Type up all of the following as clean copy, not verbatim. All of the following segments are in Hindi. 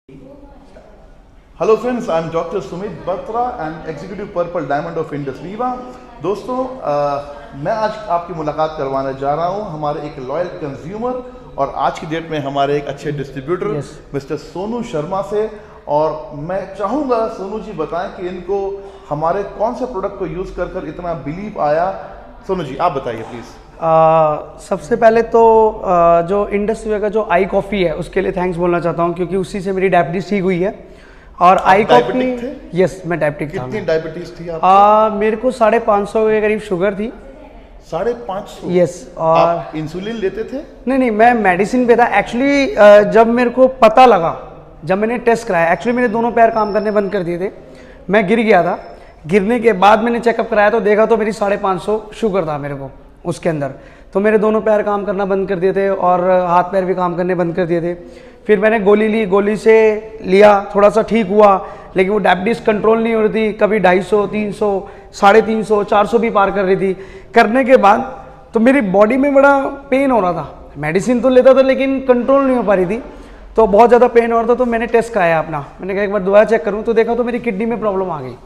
Hello friends, I am doctor Sumit Batra and executive purple diamond of Indus Viva. दोस्तों, मैं आज आपकी मुलाकात करवाने जा रहा हूं हमारे एक लॉयल कंज्यूमर और आज की डेट में हमारे एक अच्छे डिस्ट्रीब्यूटर मिस्टर सोनू शर्मा से। और मैं चाहूँगा सोनू जी बताएं कि इनको हमारे कौन से प्रोडक्ट को यूज़ कर कर इतना बिलीव आया। सोनू जी, आप बताइए प्लीज़। सबसे पहले तो जो इंडस वीवा का जो आई कॉफ़ी है उसके लिए थैंक्स बोलना चाहता हूँ, क्योंकि उसी से मेरी डायबिटीज़ ठीक हुई है। और आई कॉफ़ी, यस मैं डायबिटिक था। कितनी डायबिटीज थी आपको? मेरे को 550 के करीब शुगर थी। 550? यस। और आप इंसुलिन लेते थे? नहीं, मैं मेडिसिन पे था एक्चुअली। जब मेरे को पता लगा, जब मैंने टेस्ट कराया, एक्चुअली मेरे दोनों पैर काम करने बंद कर दिए थे। मैं गिर गया था। गिरने के बाद मैंने चेकअप कराया तो देखा तो मेरी 550 शुगर था मेरे को उसके अंदर। तो मेरे दोनों पैर काम करना बंद कर दिए थे और हाथ पैर भी काम करने बंद कर दिए थे। फिर मैंने गोली ली, गोली से लिया, थोड़ा सा ठीक हुआ, लेकिन वो डायबिटीज़ कंट्रोल नहीं हो रही थी। कभी 250, 300, 350, 400 भी पार कर रही थी। करने के बाद तो मेरी बॉडी में बड़ा पेन हो रहा था। मेडिसिन तो लेता था लेकिन कंट्रोल नहीं हो पा रही थी, तो बहुत ज़्यादा पेन हो रहा था। तो मैंने टेस्ट कराया अपना। मैंने कहा एक बार दोबारा चेक करूँ, तो देखा तो मेरी किडनी में प्रॉब्लम आ गई।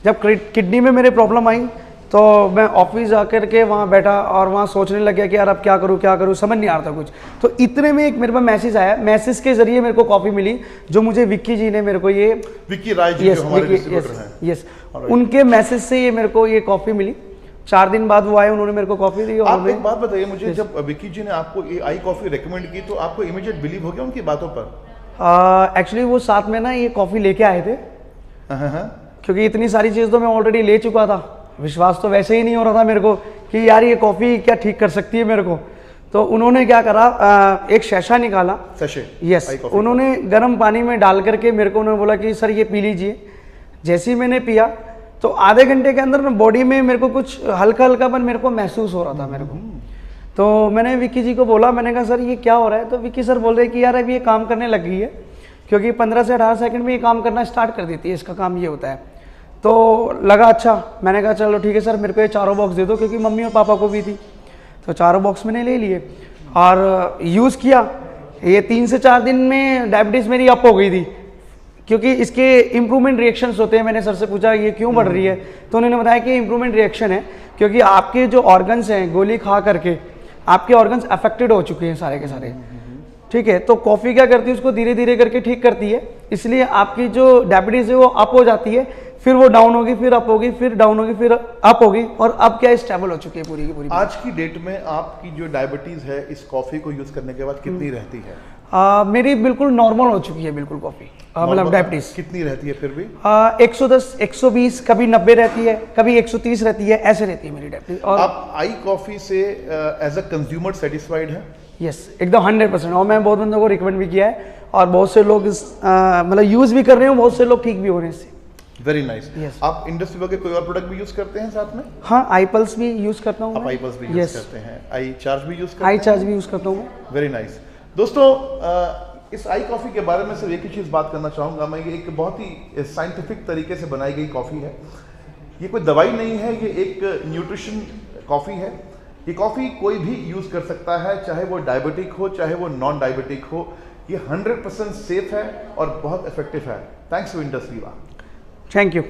जब किडनी में मेरे प्रॉब्लम आई तो मैं ऑफिस जाकर के वहाँ बैठा और वहाँ सोचने लग गया कि यार अब क्या करूँ, समझ नहीं आ रहा था कुछ। तो इतने में एक मेरे पास मैसेज आया। मैसेज के जरिए मेरे को कॉफ़ी मिली, जो मुझे विक्की जी ने मेरे को ये, विक्की राय जी जो हमारे डिस्ट्रीब्यूटर हैं, यस, उनके मैसेज से ये मेरे को ये कॉफ़ी मिली। 4 दिन बाद वो आए, उन्होंने मेरे को कॉफ़ी दी। आप एक बात बताइए मुझे, जब विक्की जी ने आपको ये आई कॉफ़ी रिकमेंड की तो आपको इमीडिएट बिलीव हो गया उनकी बातों पर? एक्चुअली वो साथ में ना ये कॉफ़ी लेके आए थे, क्योंकि इतनी सारी चीज़ तो मैं ऑलरेडी ले चुका था। विश्वास तो वैसे ही नहीं हो रहा था मेरे को कि यार ये कॉफ़ी क्या ठीक कर सकती है मेरे को। तो उन्होंने क्या करा, एक शैशा निकाला, यस, उन्होंने गर्म पानी में डाल करके मेरे को उन्होंने बोला कि सर ये पी लीजिए। जैसे ही मैंने पिया तो आधे घंटे के अंदर बॉडी में मेरे को कुछ हल्का हल्कापन मेरे को महसूस हो रहा था मेरे को। तो मैंने विक्की जी को बोला, मैंने कहा सर ये क्या हो रहा है? तो विक्की सर बोल रहे कि यार अभी ये काम करने लग गई है, क्योंकि 15 से 18 सेकंड में ये काम करना स्टार्ट कर देती है, इसका काम ये होता है। तो लगा अच्छा। मैंने कहा चलो ठीक है सर, मेरे को ये 4 बॉक्स दे दो, क्योंकि मम्मी और पापा को भी थी। तो 4 बॉक्स मैंने ले लिए और यूज़ किया। ये 3 से 4 दिन में डायबिटीज़ मेरी अप हो गई थी, क्योंकि इसके इम्प्रूवमेंट रिएक्शंस होते हैं। मैंने सर से पूछा ये क्यों बढ़ रही है, तो उन्होंने बताया कि इम्प्रूवमेंट रिएक्शन है, क्योंकि आपके जो ऑर्गन्स हैं गोली खा करके आपके ऑर्गन्स अफेक्टेड हो चुके हैं सारे के सारे। ठीक है, तो कॉफ़ी क्या करती है, उसको धीरे धीरे करके ठीक करती है। इसलिए आपकी जो डायबिटीज़ है वो अप हो जाती है, फिर वो डाउन होगी, फिर अप होगी, फिर डाउन होगी, फिर अप होगी, और अब क्या स्टेबल हो चुकी है पूरी की पूरी। आज की डेट में आपकी जो डायबिटीज है इस कॉफी को यूज करने के बाद कितनी रहती है? मेरी बिल्कुल नॉर्मल हो चुकी है बिल्कुल कॉफी, मतलब डायबिटीज। कितनी रहती है फिर भी? 110, 120, कभी 90 रहती है, कभी 130 रहती है, ऐसे रहती है मेरी डायबिटीज। और आप आई कॉफी से एज अ कंज्यूमर सेटिस्फाइड हैं? यस, एकदम 100%। और मैं बहुत बंदों को रिकमेंड भी किया है और बहुत से लोग मतलब यूज भी कर रहे हैं, बहुत से लोग ठीक भी हो रहे हैं इससे। Very nice. आप इंडस वीवा के कोई और प्रोडक्ट भी यूज करते हैं साथ में? हाँ, आई पल्स भी यूज करता हूँ। आप आई पल्स भी यूज करते हैं? आई चार्ज भी यूज करते हैं? आई चार्ज भी यूज करता हूँ। Very nice. दोस्तों, इस आई कॉफ़ी के बारे में सिर्फ एक ही चीज़ बात करना चाहूँगा मैं, ये एक बहुत ही साइंटिफिक तरीके से बनाई गई कॉफ़ी है। ये कोई दवाई नहीं है, ये एक न्यूट्रिशन कॉफ़ी है। ये कॉफ़ी कोई भी यूज़ कर सकता है, चाहे वो डायबिटिक हो चाहे वो नॉन डायबिटिक हो। ये 100% सेफ है और बहुत इफेक्टिव है। Thanks to Indus Viva. Thank you.